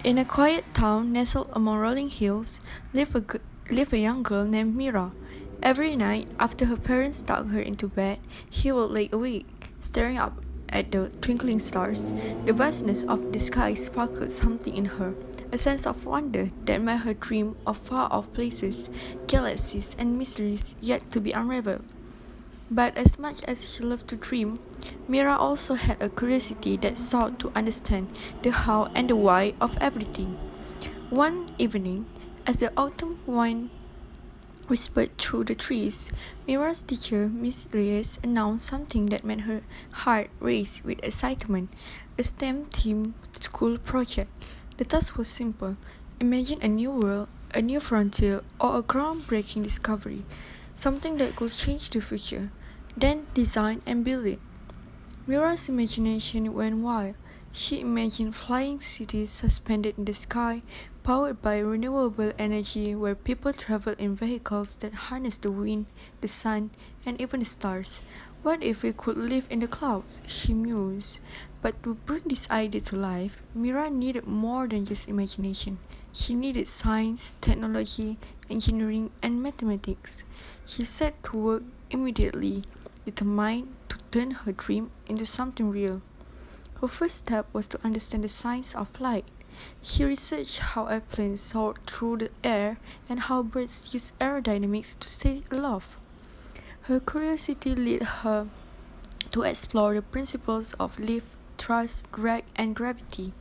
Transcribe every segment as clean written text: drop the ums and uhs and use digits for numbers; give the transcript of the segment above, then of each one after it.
In a quiet town nestled among rolling hills lived a young girl named Mira. Every night, after her parents tucked her into bed, she would lay awake, staring up at the twinkling stars. The vastness of the sky sparkled something in her, a sense of wonder that made her dream of far-off places, galaxies, and mysteries yet to be unraveled. But as much as she loved to dream, Mira also had a curiosity that sought to understand the how and the why of everything. One evening, as the autumn wind whispered through the trees, Mira's teacher, Miss Reyes, announced something that made her heart race with excitement: a STEM-themed school project. The task was simple: imagine a new world, a new frontier, or a groundbreaking discovery, something that could change the future. Then design and build it. Mira's imagination went wild. She imagined flying cities suspended in the sky, powered by renewable energy, where people travel in vehicles that harness the wind, the sun, and even the stars. What if we could live in the clouds? She mused. But to bring this idea to life, Mira needed more than just imagination. She needed science, technology, engineering, and mathematics. She set to work immediately, determined to turn her dream into something real. Her first step was to understand the science of flight. She researched how airplanes soared through the air and how birds use aerodynamics to stay aloft. Her curiosity led her to explore the principles of lift, thrust, drag, and gravity.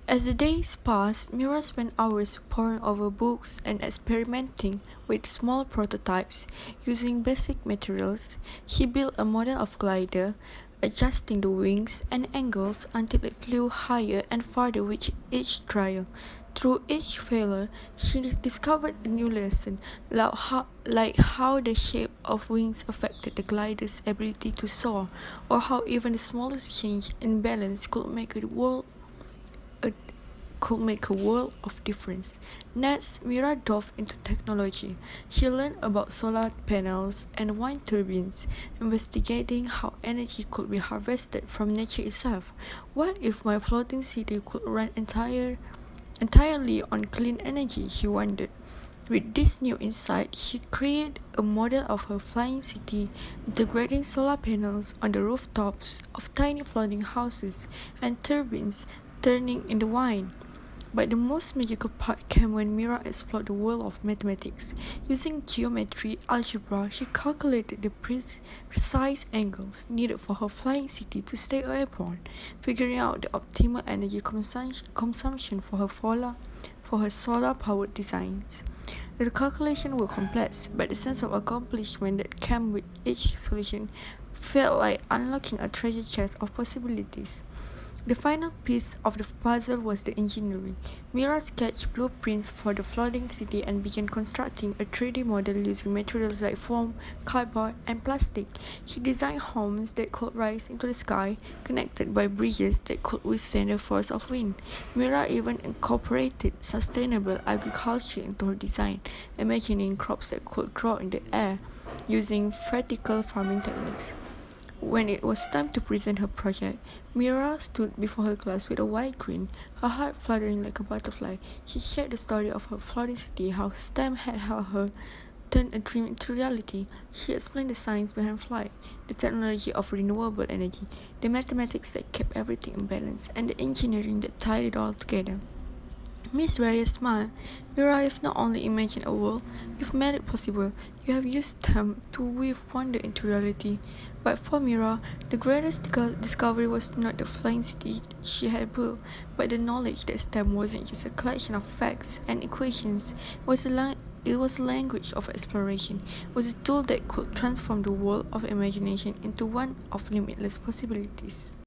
As the days passed, Mira spent hours poring over books and experimenting with small prototypes. Using basic materials, she built a model of glider, adjusting the wings and angles until it flew higher and farther with each trial. Through each failure, she discovered a new lesson, like how the shape of wings affected the glider's ability to soar, or how even the smallest change in balance could make a world of difference. Next, Mira dove into technology. She learned about solar panels and wind turbines, investigating how energy could be harvested from nature itself. What if my floating city could run entirely on clean energy? She wondered. With this new insight, she created a model of her flying city, integrating solar panels on the rooftops of tiny floating houses and turbines turning in the wind. But the most magical part came when Mira explored the world of mathematics. Using geometry, algebra, she calculated the precise angles needed for her flying city to stay airborne, figuring out the optimal energy consumption for her solar-powered designs. The calculations were complex, but the sense of accomplishment that came with each solution felt like unlocking a treasure chest of possibilities. The final piece of the puzzle was the engineering. Mira sketched blueprints for the floating city and began constructing a 3D model using materials like foam, cardboard, and plastic. She designed homes that could rise into the sky, connected by bridges that could withstand the force of wind. Mira even incorporated sustainable agriculture into her design, imagining crops that could grow in the air using vertical farming techniques. When it was time to present her project, Mira stood before her class with a wide grin, her heart fluttering like a butterfly. She shared the story of her floating city, how STEM had helped her turn a dream into reality. She explained the science behind flight, the technology of renewable energy, the mathematics that kept everything in balance, and the engineering that tied it all together. Miss Reyes smiled. Mira, you've not only imagined a world, you've made it possible. You have used them to weave wonder into reality. But for Mira, the greatest discovery was not the flying city she had built, but the knowledge that STEM wasn't just a collection of facts and equations. It was a language of exploration. It was a tool that could transform the world of imagination into one of limitless possibilities.